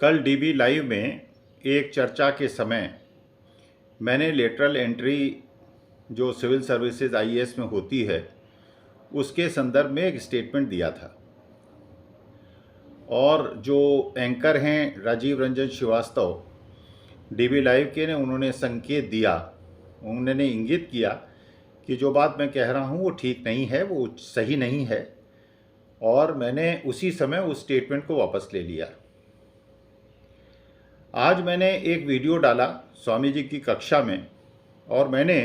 कल dB live में एक चर्चा के समय मैंने लेटरल एंट्री जो सिविल सर्विसेज आईएएस में होती है उसके संदर्भ में एक स्टेटमेंट दिया था और जो एंकर हैं राजीव रंजन श्रीवास्तव डीबी लाइव के ने उन्होंने संकेत दिया, उन्होंने इंगित किया कि जो बात मैं कह रहा हूँ वो ठीक नहीं है, वो सही नहीं है, और मैंने उसी समय उस स्टेटमेंट को वापस ले लिया। आज मैंने एक वीडियो डाला स्वामी जी की कक्षा में और मैंने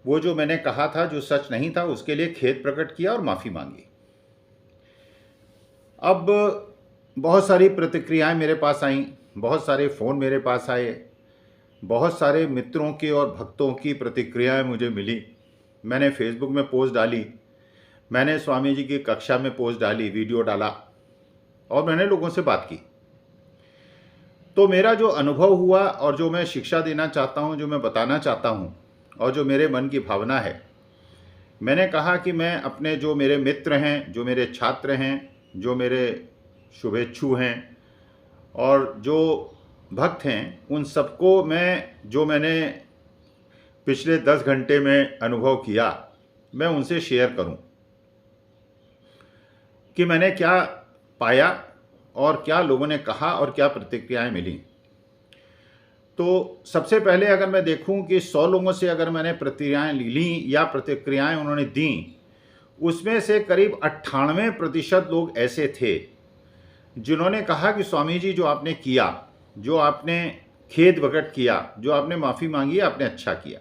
वो जो मैंने कहा था जो सच नहीं था उसके लिए खेद प्रकट किया और माफ़ी मांगी। अब बहुत सारी प्रतिक्रियाएं मेरे पास आईं, बहुत सारे फ़ोन मेरे पास आए, बहुत सारे मित्रों की और भक्तों की प्रतिक्रियाएं मुझे मिली। मैंने फेसबुक में पोस्ट डाली, मैंने स्वामी जी की कक्षा में पोस्ट डाली, वीडियो डाला और मैंने लोगों से बात की। तो मेरा जो अनुभव हुआ और जो मैं शिक्षा देना चाहता हूं, जो मैं बताना चाहता हूं और जो मेरे मन की भावना है, मैंने कहा कि मैं अपने जो मेरे मित्र हैं, जो मेरे छात्र हैं, जो मेरे शुभेच्छु हैं और जो भक्त हैं, उन सबको मैंने पिछले 10 घंटे में अनुभव किया, मैं उनसे शेयर करूं कि मैंने क्या पाया और क्या लोगों ने कहा और क्या प्रतिक्रियाएं मिली। तो सबसे पहले अगर मैं देखूं कि 100 लोगों से अगर मैंने प्रतिक्रियाएं ली या प्रतिक्रियाएं उन्होंने दी, उसमें से करीब 98% लोग ऐसे थे जिन्होंने कहा कि स्वामी जी जो आपने किया, जो आपने खेद प्रकट किया, जो आपने माफ़ी मांगी, आपने अच्छा किया।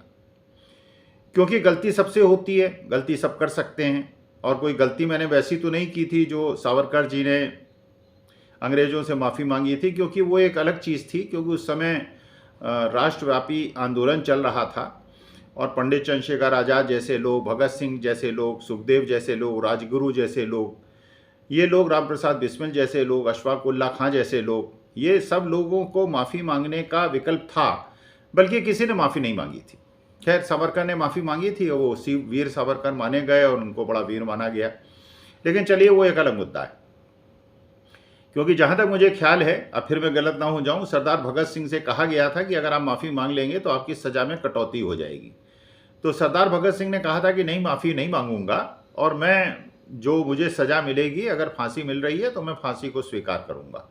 क्योंकि गलती सबसे होती है, गलती सब कर सकते हैं, और कोई गलती मैंने वैसी तो नहीं की थी जो सावरकर जी ने अंग्रेज़ों से माफ़ी मांगी थी, क्योंकि वो एक अलग चीज़ थी। क्योंकि उस समय राष्ट्रव्यापी आंदोलन चल रहा था और पंडित चंद्रशेखर आज़ाद जैसे लोग, भगत सिंह जैसे लोग, सुखदेव जैसे लोग, राजगुरु जैसे लोग, ये लोग, राम प्रसाद बिस्मिल जैसे लोग, अशफाक उल्लाह खां जैसे लोग, ये सब लोगों को माफ़ी मांगने का विकल्प था, बल्कि किसी ने माफ़ी नहीं मांगी थी। खैर, सावरकर ने माफ़ी मांगी थी, वो वीर सावरकर माने गए और उनको बड़ा वीर माना गया। लेकिन चलिए, वो एक अलग मुद्दा है। क्योंकि जहाँ तक मुझे ख्याल है, अब फिर मैं गलत ना हो जाऊँ, सरदार भगत सिंह से कहा गया था कि अगर आप माफ़ी मांग लेंगे तो आपकी सज़ा में कटौती हो जाएगी। तो सरदार भगत सिंह ने कहा था कि नहीं, माफ़ी नहीं मांगूंगा, और मैं जो मुझे सज़ा मिलेगी, अगर फांसी मिल रही है तो मैं फांसी को स्वीकार करूंगा।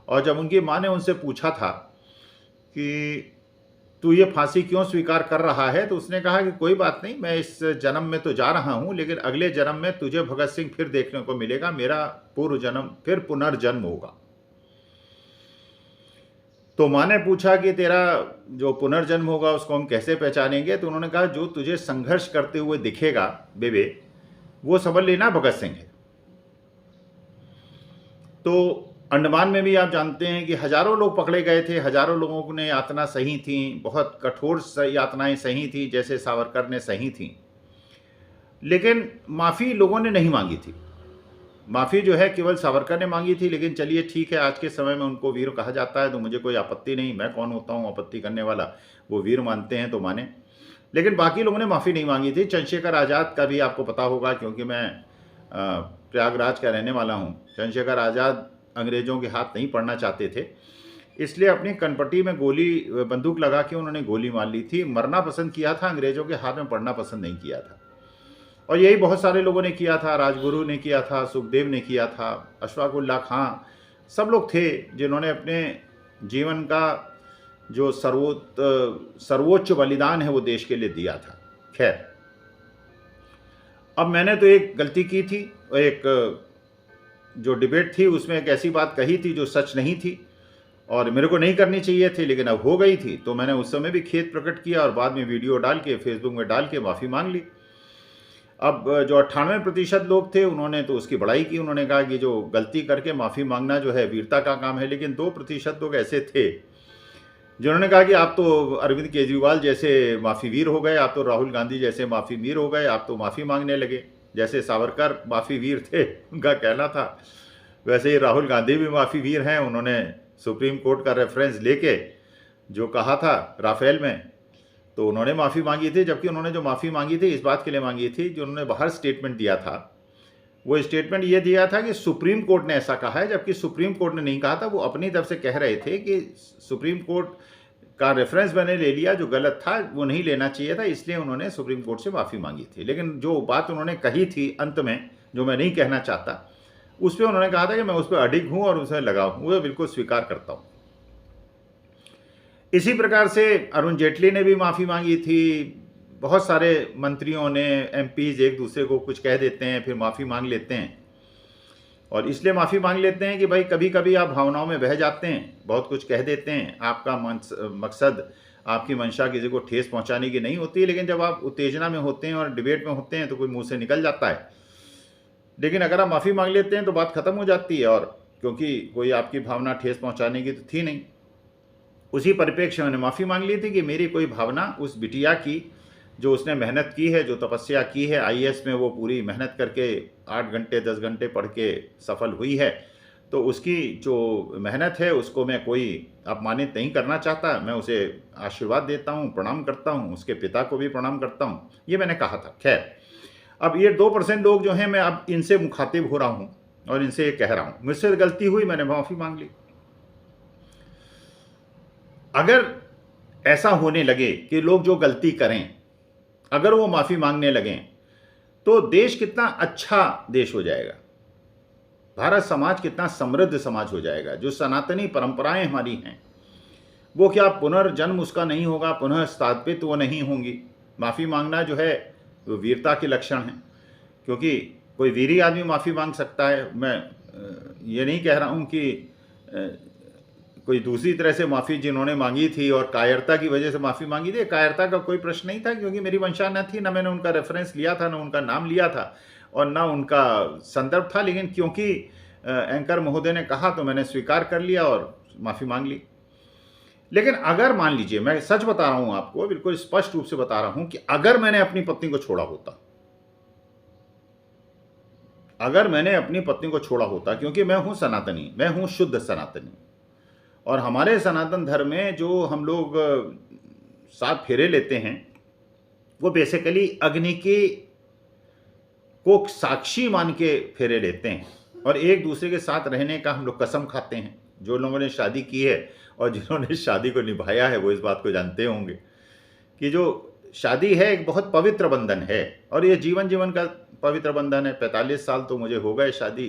और जब उनकी माँ ने उनसे पूछा था कि तू ये फांसी क्यों स्वीकार कर रहा है, तो उसने कहा कि कोई बात नहीं, मैं इस जन्म में तो जा रहा हूं, लेकिन अगले जन्म में तुझे भगत सिंह फिर देखने को मिलेगा, मेरा पूर्व जन्म फिर पुनर्जन्म होगा। तो माँ ने पूछा कि तेरा जो पुनर्जन्म होगा उसको हम कैसे पहचानेंगे, तो उन्होंने कहा जो तुझे संघर्ष करते हुए दिखेगा बेबे, वो समझ लेना भगत सिंह है। तो अंडमान में भी आप जानते हैं कि हजारों लोग पकड़े गए थे, हजारों लोगों ने यातना सही थी, बहुत कठोर यातनाएं सही थी, जैसे सावरकर ने सही थी। लेकिन माफ़ी लोगों ने नहीं मांगी थी। माफ़ी जो है केवल सावरकर ने मांगी थी। लेकिन चलिए ठीक है, आज के समय में उनको वीर कहा जाता है तो मुझे कोई आपत्ति नहीं, मैं कौन होता हूँ आपत्ति करने वाला, वो वीर मानते हैं तो माने। लेकिन बाकी लोगों ने माफ़ी नहीं मांगी थी। चंद्रशेखर आज़ाद का भी आपको पता होगा, क्योंकि मैं प्रयागराज का रहने वाला हूँ। चंद्रशेखर आज़ाद अंग्रेज़ों के हाथ नहीं पड़ना चाहते थे, इसलिए अपनी कनपट्टी में बंदूक लगा के उन्होंने गोली मार ली थी। मरना पसंद किया था, अंग्रेज़ों के हाथ में पड़ना पसंद नहीं किया था। और यही बहुत सारे लोगों ने किया था, राजगुरु ने किया था, सुखदेव ने किया था, अशफाक उल्लाह खां, सब लोग थे जिन्होंने अपने जीवन का जो सर्वोच्च बलिदान है वो देश के लिए दिया था। खैर, अब मैंने तो एक गलती की थी, एक जो डिबेट थी उसमें एक ऐसी बात कही थी जो सच नहीं थी और मेरे को नहीं करनी चाहिए थी, लेकिन अब हो गई थी। तो मैंने उस समय भी खेद प्रकट किया और बाद में वीडियो डाल के फेसबुक में डाल के माफ़ी मांग ली। अब जो 98% लोग थे उन्होंने तो उसकी बड़ाई की, उन्होंने कहा कि जो गलती करके माफ़ी मांगना जो है वीरता का काम है। लेकिन 2% लोग ऐसे थे जिन्होंने कहा कि आप तो अरविंद केजरीवाल जैसे माफ़ी वीर हो गए, आप तो राहुल गांधी जैसे माफ़ी वीर हो गए, आप तो माफ़ी मांगने लगे। जैसे सावरकर माफ़ी वीर थे, उनका कहना था, वैसे ही राहुल गांधी भी माफ़ी वीर हैं। उन्होंने सुप्रीम कोर्ट का रेफरेंस लेके जो कहा था राफेल में, तो उन्होंने माफ़ी मांगी थी। जबकि उन्होंने जो माफ़ी मांगी थी इस बात के लिए मांगी थी, जो उन्होंने बाहर स्टेटमेंट दिया था वो स्टेटमेंट ये दिया था कि सुप्रीम कोर्ट ने ऐसा कहा है, जबकि सुप्रीम कोर्ट ने नहीं कहा था। वो अपनी तरफ से कह रहे थे कि सुप्रीम कोर्ट का रेफरेंस मैंने ले लिया, जो गलत था वो नहीं लेना चाहिए था, इसलिए उन्होंने सुप्रीम कोर्ट से माफ़ी मांगी थी। लेकिन जो बात उन्होंने कही थी अंत में, जो मैं नहीं कहना चाहता, उस पर उन्होंने कहा था कि मैं उस पर अडिग हूँ और उसे लगा हूँ, वो बिल्कुल स्वीकार करता हूँ। इसी प्रकार से अरुण जेटली ने भी माफ़ी मांगी थी। बहुत सारे मंत्रियों ने, एमपीज एक दूसरे को कुछ कह देते हैं, फिर माफ़ी मांग लेते हैं, और इसलिए माफ़ी मांग लेते हैं कि भाई कभी कभी आप भावनाओं में बह जाते हैं, बहुत कुछ कह देते हैं, आपका मकसद, आपकी मंशा किसी को ठेस पहुंचाने की नहीं होती, लेकिन जब आप उत्तेजना में होते हैं और डिबेट में होते हैं तो कोई मुंह से निकल जाता है। लेकिन अगर आप माफ़ी मांग लेते हैं तो बात खत्म हो जाती है, और क्योंकि कोई आपकी भावना ठेस पहुंचाने की तो थी नहीं। उसी परिप्रेक्ष्य में मैंने माफ़ी मांग ली थी कि मेरी कोई भावना उस बिटिया की, जो उसने मेहनत की है, जो तपस्या की है, आईएएस में वो पूरी मेहनत करके 8 घंटे 10 घंटे पढ़ के सफल हुई है, तो उसकी जो मेहनत है उसको मैं कोई अपमानित नहीं करना चाहता। मैं उसे आशीर्वाद देता हूँ, प्रणाम करता हूँ, उसके पिता को भी प्रणाम करता हूँ, ये मैंने कहा था। खैर, अब ये 2% लोग जो हैं, मैं अब इनसे मुखातिब हो रहा हूँ और इनसे ये कह रहा हूँ, मुझसे गलती हुई, मैंने माफ़ी मांग ली। अगर ऐसा होने लगे कि लोग जो गलती करें, अगर वो माफ़ी मांगने लगें, तो देश कितना अच्छा देश हो जाएगा, भारत समाज कितना समृद्ध समाज हो जाएगा। जो सनातनी परंपराएं हमारी हैं, वो क्या पुनर्जन्म उसका नहीं होगा, पुनः स्थापित वो नहीं होंगी। माफ़ी मांगना जो है वो वीरता के लक्षण है, क्योंकि कोई वीरी आदमी माफ़ी मांग सकता है। मैं ये नहीं कह रहा हूँ कि कोई दूसरी तरह से माफ़ी जिन्होंने मांगी थी और कायरता की वजह से माफ़ी मांगी थी, कायरता का कोई प्रश्न नहीं था, क्योंकि मेरी वंशा न थी, न मैंने उनका रेफरेंस लिया था, न उनका नाम लिया था और न उनका संदर्भ था। लेकिन क्योंकि एंकर महोदय ने कहा तो मैंने स्वीकार कर लिया और माफ़ी मांग ली। लेकिन अगर मान लीजिए, मैं सच बता रहा हूँ आपको, बिल्कुल स्पष्ट रूप से बता रहा हूँ कि अगर मैंने अपनी पत्नी को छोड़ा होता, अगर मैंने अपनी पत्नी को छोड़ा होता, क्योंकि मैं हूँ सनातनी, मैं हूँ शुद्ध सनातनी, और हमारे सनातन धर्म में जो हम लोग 7 फेरे लेते हैं, वो बेसिकली अग्नि की को साक्षी मान के फेरे लेते हैं, और एक दूसरे के साथ रहने का हम लोग कसम खाते हैं। जो लोगों ने शादी की है और जिन्होंने शादी को निभाया है, वो इस बात को जानते होंगे कि जो शादी है एक बहुत पवित्र बंधन है, और ये जीवन जीवन का पवित्र बंधन है। 45 साल तो मुझे हो गए शादी,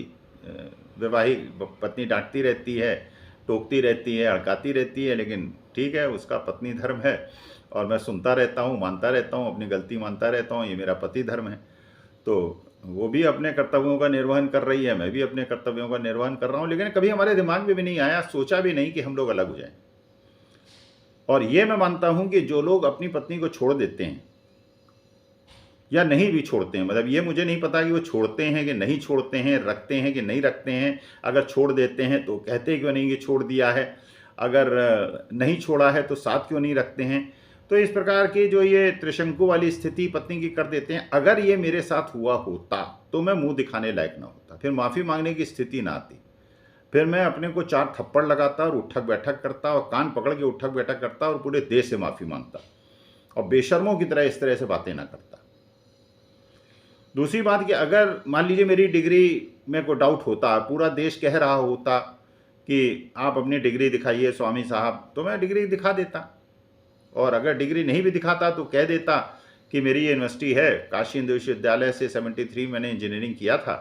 वैवाहिक पत्नी डांटती रहती है, टोकती रहती है, अड़काती रहती है, लेकिन ठीक है, उसका पत्नी धर्म है, और मैं सुनता रहता हूँ, मानता रहता हूँ, अपनी गलती मानता रहता हूँ, ये मेरा पति धर्म है। तो वो भी अपने कर्तव्यों का निर्वहन कर रही है, मैं भी अपने कर्तव्यों का निर्वहन कर रहा हूँ। लेकिन कभी हमारे दिमाग में भी नहीं आया, सोचा भी नहीं कि हम लोग अलग हो जाएं। और ये मैं मानता हूँ कि जो लोग अपनी पत्नी को छोड़ देते हैं या नहीं भी छोड़ते हैं, मतलब ये मुझे नहीं पता कि वो छोड़ते हैं कि नहीं छोड़ते हैं, रखते हैं कि नहीं रखते हैं। अगर छोड़ देते हैं तो कहते क्यों नहीं कि छोड़ दिया है, अगर नहीं छोड़ा है तो साथ क्यों नहीं रखते हैं। तो इस प्रकार की जो ये त्रिशंकु वाली स्थिति पत्नी की कर देते हैं। अगर ये मेरे साथ हुआ होता तो मैं मुंह दिखाने लायक ना होता, फिर माफ़ी मांगने की स्थिति ना आती, फिर मैं अपने को 4 थप्पड़ लगाता और उठक बैठक करता और कान पकड़ के उठक बैठक करता और पूरे देश से माफ़ी मांगता और बेशर्मों की तरह इस तरह से बातें ना करता। दूसरी बात कि अगर मान लीजिए मेरी डिग्री में कोई डाउट होता, पूरा देश कह रहा होता कि आप अपनी डिग्री दिखाइए स्वामी साहब, तो मैं डिग्री दिखा देता। और अगर डिग्री नहीं भी दिखाता तो कह देता कि मेरी ये यूनिवर्सिटी है, काशी हिंदू विश्वविद्यालय से 73 मैंने इंजीनियरिंग किया था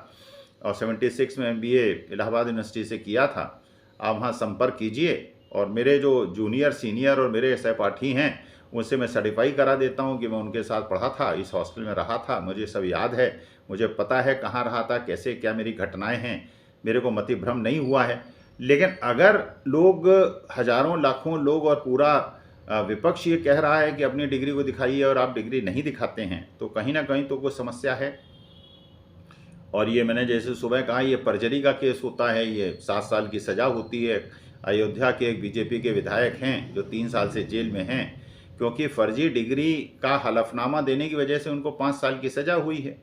और 76 में MBA इलाहाबाद यूनिवर्सिटी से किया था। आप वहाँ संपर्क कीजिए, और मेरे जो जूनियर, सीनियर और मेरे सहपाठी हैं उनसे मैं सर्टिफाई करा देता हूँ कि मैं उनके साथ पढ़ा था, इस हॉस्टल में रहा था, मुझे सब याद है, मुझे पता है कहाँ रहा था, कैसे क्या मेरी घटनाएँ हैं, मेरे को मतिभ्रम नहीं हुआ है। लेकिन अगर लोग, हजारों लाखों लोग और पूरा विपक्ष ये कह रहा है कि अपनी डिग्री को दिखाइए और आप डिग्री नहीं दिखाते हैं, तो कहीं ना कहीं तो कोई समस्या है। और ये मैंने जैसे सुबह कहा, ये परजरी का केस होता है, ये 7 साल की सज़ा होती है। अयोध्या के एक बीजेपी के विधायक हैं जो 3 साल से जेल में हैं, क्योंकि फर्जी डिग्री का हलफनामा देने की वजह से उनको 5 साल की सज़ा हुई है।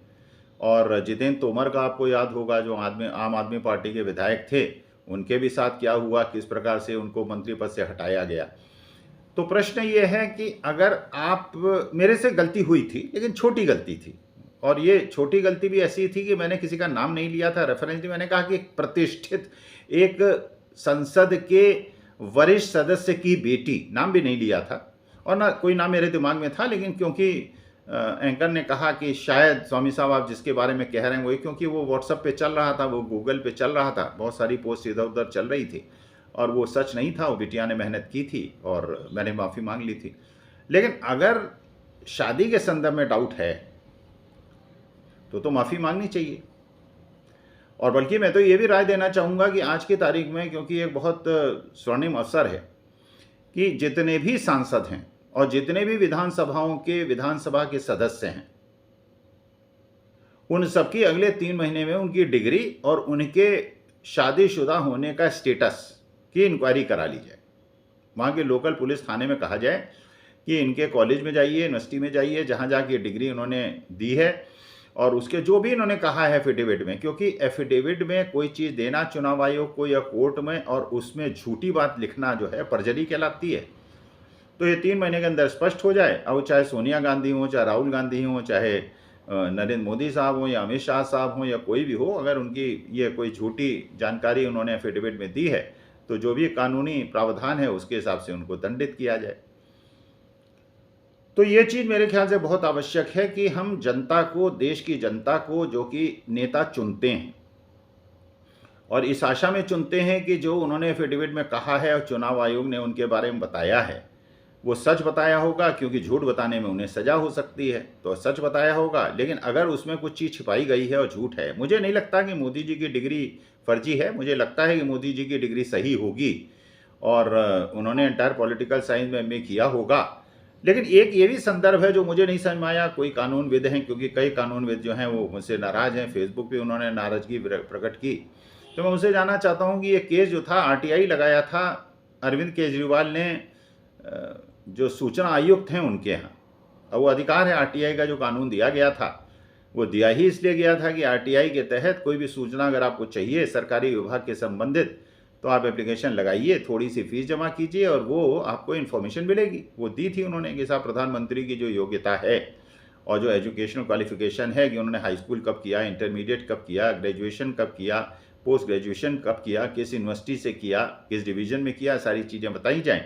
और जितेंद्र तोमर का आपको याद होगा, जो आम आदमी पार्टी के विधायक थे, उनके भी साथ क्या हुआ, किस प्रकार से उनको मंत्री पद से हटाया गया। तो प्रश्न ये है कि अगर आप, मेरे से गलती हुई थी लेकिन छोटी गलती थी, और ये छोटी गलती भी ऐसी थी कि मैंने किसी का नाम नहीं लिया था, रेफरेंस नहीं, मैंने कहा कि एक प्रतिष्ठित एक संसद के वरिष्ठ सदस्य की बेटी, नाम भी नहीं लिया था और ना कोई नाम मेरे दिमाग में था, लेकिन क्योंकि एंकर ने कहा कि शायद स्वामी साहब आप जिसके बारे में कह रहे हैं वही, क्योंकि वो व्हाट्सएप पे चल रहा था, वो गूगल पे चल रहा था, बहुत सारी पोस्ट इधर उधर चल रही थी और वो सच नहीं था, वो बिटिया ने मेहनत की थी और मैंने माफ़ी मांग ली थी। लेकिन अगर शादी के संदर्भ में डाउट है तो माफ़ी मांगनी चाहिए। और बल्कि मैं तो ये भी राय देना चाहूँगा कि आज की तारीख में, क्योंकि एक बहुत स्वर्णिम अवसर है कि जितने भी सांसद हैं और जितने भी विधानसभा के सदस्य हैं, उन सबकी अगले 3 महीने में उनकी डिग्री और उनके शादीशुदा होने का स्टेटस की इंक्वायरी करा ली जाए। वहाँ के लोकल पुलिस थाने में कहा जाए कि इनके कॉलेज में जाइए, यूनिवर्सिटी में जाइए, जहाँ की डिग्री उन्होंने दी है और उसके जो भी इन्होंने कहा है एफिडेविट में, क्योंकि एफिडेविट में कोई चीज़ देना चुनाव आयोग को या कोर्ट में और उसमें झूठी बात लिखना जो है परजरी कहलाती है। तो ये 3 महीने के अंदर स्पष्ट हो जाए, अब चाहे सोनिया गांधी हो, चाहे राहुल गांधी हो, चाहे नरेंद्र मोदी साहब हो या अमित शाह साहब हो या कोई भी हो, अगर उनकी ये कोई झूठी जानकारी उन्होंने एफिडेविट में दी है तो जो भी कानूनी प्रावधान है उसके हिसाब से उनको दंडित किया जाए। तो ये चीज़ मेरे ख्याल से बहुत आवश्यक है कि हम जनता को, देश की जनता को, जो कि नेता चुनते हैं और इस आशा में चुनते हैं कि जो उन्होंने एफिडेविट में कहा है और चुनाव आयोग ने उनके बारे में बताया है वो सच बताया होगा, क्योंकि झूठ बताने में उन्हें सजा हो सकती है, तो सच बताया होगा। लेकिन अगर उसमें कुछ चीज़ छिपाई गई है और झूठ है, मुझे नहीं लगता कि मोदी जी की डिग्री फर्जी है, मुझे लगता है कि मोदी जी की डिग्री सही होगी और उन्होंने एंटायर पॉलिटिकल साइंस में एमए किया होगा। लेकिन एक ये भी संदर्भ है जो मुझे नहीं समझ में आया, कोई कानूनविद हैं, क्योंकि कई कानूनविद जो हैं वो मुझसे नाराज़ हैं, फेसबुक पे उन्होंने नाराज़गी प्रकट की, तो मैं उनसे जानना चाहता हूँ कि ये केस जो था आरटीआई लगाया था अरविंद केजरीवाल ने, जो सूचना आयुक्त हैं उनके यहाँ, अब वो अधिकार है आरटीआई का जो कानून दिया गया था वो दिया ही इसलिए गया था कि आरटीआई के तहत कोई भी सूचना अगर आपको चाहिए सरकारी विभाग के संबंधित तो आप एप्लीकेशन लगाइए, थोड़ी सी फीस जमा कीजिए और वो आपको इन्फॉर्मेशन मिलेगी। वो दी थी उन्होंने कि साहब प्रधानमंत्री की जो योग्यता है और जो एजुकेशनल क्वालिफिकेशन है कि उन्होंने हाई स्कूल कब किया, इंटरमीडिएट कब किया, ग्रेजुएशन कब किया, पोस्ट ग्रेजुएशन कब किया, किस यूनिवर्सिटी से किया, किस डिवीज़न में किया, सारी चीज़ें बताई जाएँ।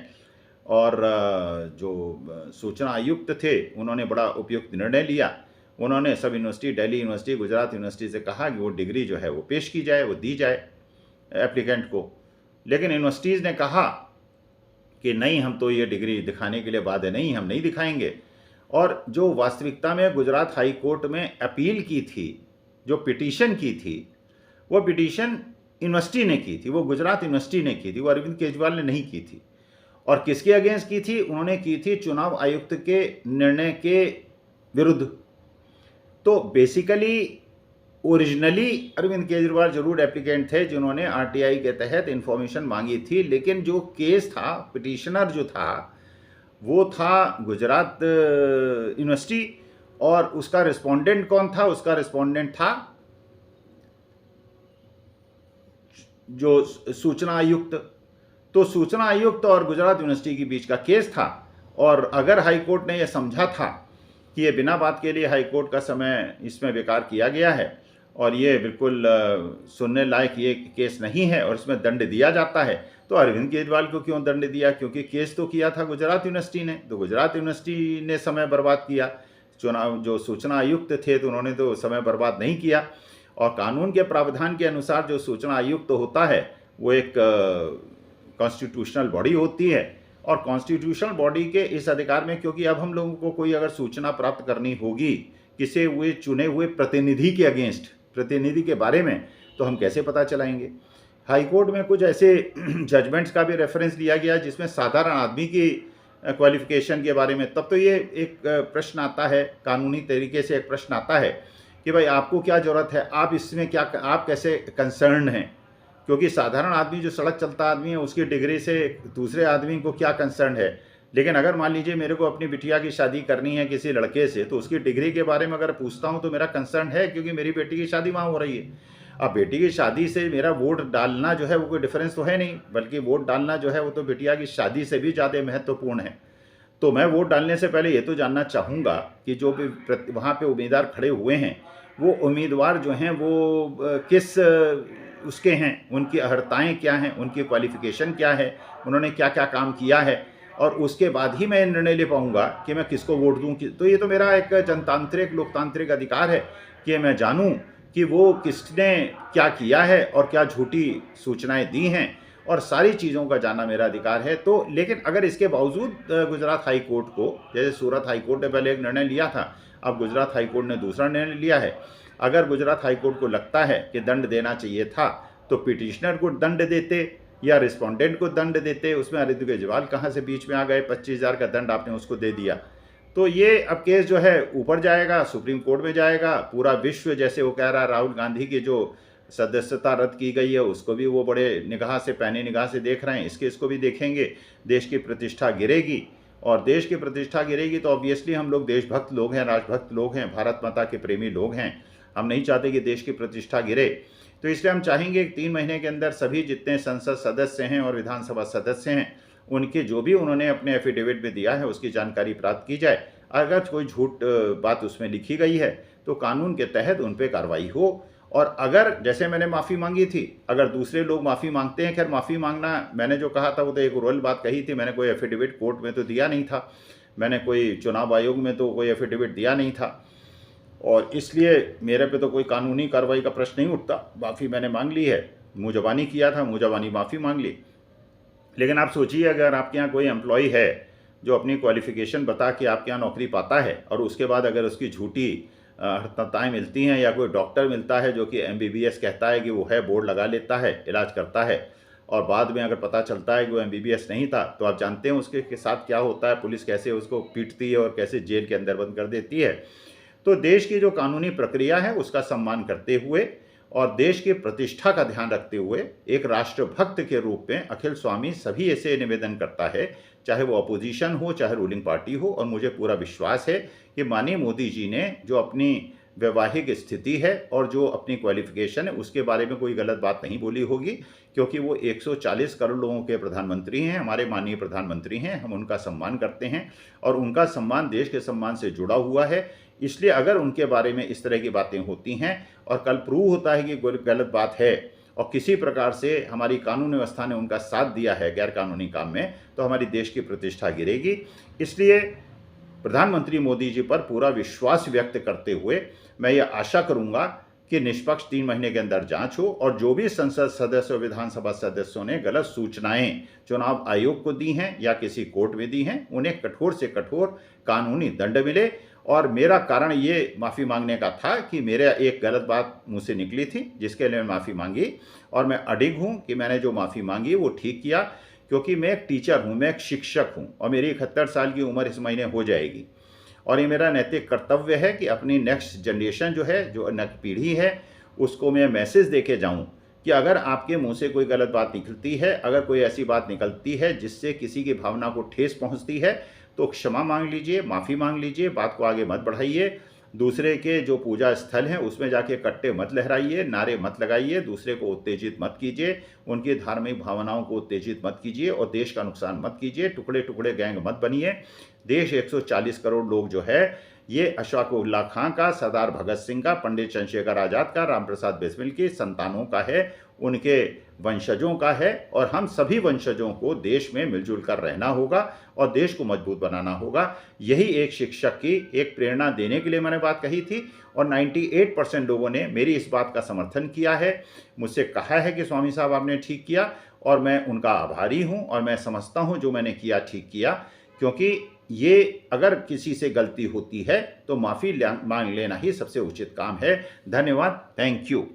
और जो सूचना आयुक्त थे उन्होंने बड़ा उपयुक्त निर्णय लिया, उन्होंने सब university, Delhi university, Gujarat university से कहा कि वो डिग्री जो है वो पेश की जाए, वो दी जाए एप्लीकेंट को। लेकिन यूनिवर्सिटीज़ ने कहा कि नहीं, हम तो ये डिग्री दिखाने के लिए बाध्य नहीं, हम नहीं दिखाएंगे। और जो वास्तविकता में गुजरात हाई कोर्ट में अपील की थी, जो पिटीशन की थी, वो पिटीशन यूनिवर्सिटी ने की थी, वो गुजरात यूनिवर्सिटी ने की थी, वो अरविंद केजरीवाल ने नहीं की थी। और किसके अगेंस्ट की थी? उन्होंने की थी चुनाव आयुक्त के निर्णय के विरुद्ध। तो बेसिकली ओरिजिनली अरविंद केजरीवाल जरूर एप्लीकेंट थे जिन्होंने आरटीआई के तहत इंफॉर्मेशन मांगी थी, लेकिन जो केस था, पिटिशनर जो था वो था गुजरात यूनिवर्सिटी और उसका रिस्पोंडेंट कौन था? उसका रिस्पोंडेंट था जो सूचना आयुक्त। तो सूचना आयुक्त और गुजरात यूनिवर्सिटी के बीच का केस था और अगर हाई कोर्ट ने यह समझा था कि ये बिना बात के लिए हाई कोर्ट का समय इसमें बेकार किया गया है और ये बिल्कुल सुनने लायक ये केस नहीं है और इसमें दंड दिया जाता है, तो अरविंद केजरीवाल को क्यों दंड दिया? क्योंकि केस तो किया था गुजरात यूनिवर्सिटी ने, तो गुजरात यूनिवर्सिटी ने समय बर्बाद किया। चुनाव जो सूचना आयुक्त थे तो उन्होंने तो समय बर्बाद नहीं किया। और कानून के प्रावधान के अनुसार जो सूचना आयुक्त होता है वो एक कॉन्स्टिट्यूशनल बॉडी होती है और कॉन्स्टिट्यूशनल बॉडी के इस अधिकार में, क्योंकि अब हम लोगों को कोई अगर सूचना प्राप्त करनी होगी किसी हुए चुने हुए प्रतिनिधि के अगेंस्ट, प्रतिनिधि के बारे में, तो हम कैसे पता चलाएंगे? हाई कोर्ट में कुछ ऐसे जजमेंट्स का भी रेफरेंस लिया गया जिसमें साधारण आदमी की क्वालिफिकेशन के बारे में, तब तो ये एक प्रश्न आता है, कानूनी तरीके से एक प्रश्न आता है कि भाई आपको क्या ज़रूरत है, आप इसमें क्या, आप कैसे कंसर्न हैं? क्योंकि साधारण आदमी जो सड़क चलता आदमी है उसकी डिग्री से दूसरे आदमी को क्या कंसर्न है। लेकिन अगर मान लीजिए मेरे को अपनी बिटिया की शादी करनी है किसी लड़के से, तो उसकी डिग्री के बारे में अगर पूछता हूं तो मेरा कंसर्न है, क्योंकि मेरी बेटी की शादी वहाँ हो रही है। अब बेटी की शादी से मेरा वोट डालना जो है वो कोई डिफरेंस तो है नहीं, बल्कि वोट डालना जो है वो तो बिटिया की शादी से भी ज़्यादा महत्वपूर्ण है। तो मैं वोट डालने से पहले ये तो जानना चाहूँगा कि जो भी वहाँ पे उम्मीदवार खड़े हुए हैं, वो उम्मीदवार जो हैं वो किस उसके हैं, उनकी अहर्ताएँ क्या हैं, उनकी क्वालिफ़िकेशन क्या है, उन्होंने क्या-क्या काम किया है, और उसके बाद ही मैं निर्णय ले पाऊँगा कि मैं किसको वोट दूँ। तो ये तो मेरा एक जनतांत्रिक, लोकतांत्रिक अधिकार है कि मैं जानूँ कि वो किसने क्या किया है और क्या झूठी सूचनाएँ दी हैं, और सारी चीज़ों का जानना मेरा अधिकार है। तो लेकिन अगर इसके बावजूद गुजरात हाई कोर्ट को, जैसे सूरत हाई कोर्ट ने पहले एक निर्णय लिया था, अब गुजरात हाई कोर्ट ने दूसरा निर्णय लिया है, अगर गुजरात हाई कोर्ट को लगता है कि दंड देना चाहिए था, तो पिटिशनर को दंड देते या रिस्पोंडेंट को दंड देते। उसमें अरविंद केजरीवाल कहाँ से बीच में आ गए? 25,000 का दंड आपने उसको दे दिया। तो ये अब केस जो है ऊपर जाएगा, सुप्रीम कोर्ट में जाएगा। पूरा विश्व, जैसे वो कह रहा है, राहुल गांधी की जो सदस्यता रद्द की गई है उसको भी वो बड़े निगाह से, पैनी निगाह से देख रहे हैं। इस केस को भी देखेंगे। देश की प्रतिष्ठा गिरेगी, और देश की प्रतिष्ठा गिरेगी तो ऑब्वियसली हम लोग देशभक्त लोग हैं, राजभक्त लोग हैं, भारत माता के प्रेमी लोग हैं। हम नहीं चाहते कि देश की प्रतिष्ठा गिरे। तो इसलिए हम चाहेंगे कि 3 महीने के अंदर सभी जितने संसद सदस्य हैं और विधानसभा सदस्य हैं, उनके जो भी उन्होंने अपने एफिडेविट में दिया है उसकी जानकारी प्राप्त की जाए। अगर कोई झूठ बात उसमें लिखी गई है तो कानून के तहत उन पर कार्रवाई हो। और अगर जैसे मैंने माफ़ी मांगी थी, अगर दूसरे लोग माफ़ी मांगते हैं, खैर माफ़ी मांगना, मैंने जो कहा था वो तो एक रोयल बात कही थी। मैंने कोई एफिडेविट कोर्ट में तो दिया नहीं था, मैंने कोई चुनाव आयोग में तो कोई एफिडेविट दिया नहीं था, और इसलिए मेरे पे तो कोई कानूनी कार्रवाई का प्रश्न नहीं उठता। माफ़ी मैंने मांग ली है, मुँह ज़बानी किया था, मुँह ज़बानी माफ़ी मांग ली। लेकिन आप सोचिए, अगर आपके यहाँ कोई एम्प्लॉय है जो अपनी क्वालिफ़िकेशन बता के आपके यहाँ नौकरी पाता है, और उसके बाद अगर उसकी झूठी हर्ताएँ मिलती हैं, या कोई डॉक्टर मिलता है जो कि MBBS कहता है कि वो है, बोर्ड लगा लेता है, इलाज करता है, और बाद में अगर पता चलता है कि वो MBBS नहीं था, तो आप जानते हैं उसके साथ क्या होता है। पुलिस कैसे उसको पीटती है और कैसे जेल के अंदर बंद कर देती है। तो देश की जो कानूनी प्रक्रिया है उसका सम्मान करते हुए और देश की प्रतिष्ठा का ध्यान रखते हुए एक राष्ट्रभक्त के रूप में अखिल स्वामी सभी ऐसे निवेदन करता है, चाहे वो अपोजिशन हो चाहे रूलिंग पार्टी हो। और मुझे पूरा विश्वास है कि माननीय मोदी जी ने जो अपनी वैवाहिक स्थिति है और जो अपनी क्वालिफिकेशन है उसके बारे में कोई गलत बात नहीं बोली होगी, क्योंकि वो 140 करोड़ लोगों के प्रधानमंत्री हैं, हमारे माननीय प्रधानमंत्री हैं। हम उनका सम्मान करते हैं और उनका सम्मान देश के सम्मान से जुड़ा हुआ है। इसलिए अगर उनके बारे में इस तरह की बातें होती हैं और कल प्रूव होता है कि गलत बात है और किसी प्रकार से हमारी कानून व्यवस्था ने उनका साथ दिया है गैर कानूनी काम में, तो हमारी देश की प्रतिष्ठा गिरेगी। इसलिए प्रधानमंत्री मोदी जी पर पूरा विश्वास व्यक्त करते हुए मैं ये आशा करूंगा कि निष्पक्ष 3 महीने के अंदर जांच हो और जो भी संसद सदस्य और विधानसभा सदस्यों ने गलत सूचनाएं चुनाव आयोग को दी हैं या किसी कोर्ट में दी हैं, उन्हें कठोर से कठोर कानूनी दंड मिले। और मेरा कारण ये माफ़ी मांगने का था कि मेरे एक गलत बात मुँह से निकली थी जिसके लिए मैं माफ़ी मांगी, और मैं अडिग हूँ कि मैंने जो माफ़ी मांगी वो ठीक किया, क्योंकि मैं एक टीचर हूँ, मैं एक शिक्षक हूँ और मेरी 71 साल की उम्र इस महीने हो जाएगी। और ये मेरा नैतिक कर्तव्य है कि अपनी नेक्स्ट जनरेशन जो है, जो नई पीढ़ी है, उसको मैं मैसेज दे के जाऊँ कि अगर आपके मुंह से कोई गलत बात निकलती है, अगर कोई ऐसी बात निकलती है जिससे किसी की भावना को ठेस पहुंचती है, तो क्षमा मांग लीजिए, माफ़ी मांग लीजिए, बात को आगे मत बढ़ाइए। दूसरे के जो पूजा स्थल हैं उसमें जाके कट्टे मत लहराइए, नारे मत लगाइए, दूसरे को उत्तेजित मत कीजिए, उनकी धार्मिक भावनाओं को उत्तेजित मत कीजिए और देश का नुकसान मत कीजिए। टुकड़े टुकड़े गैंग मत बनिए। देश 140 करोड़ लोग जो है, ये अशफाक उल्लाह खां का, सरदार भगत सिंह का, पंडित चंद्रशेखर आज़ाद का, राम प्रसाद बिस्मिल की संतानों का है, उनके वंशजों का है। और हम सभी वंशजों को देश में मिलजुल कर रहना होगा और देश को मजबूत बनाना होगा। यही एक शिक्षक की एक प्रेरणा देने के लिए मैंने बात कही थी और 98% लोगों ने मेरी इस बात का समर्थन किया है, मुझसे कहा है कि स्वामी साहब आपने ठीक किया, और मैं उनका आभारी हूँ और मैं समझता हूँ जो मैंने किया ठीक किया। क्योंकि ये अगर किसी से गलती होती है तो माफ़ी मांग लेना ही सबसे उचित काम है। धन्यवाद। Thank you.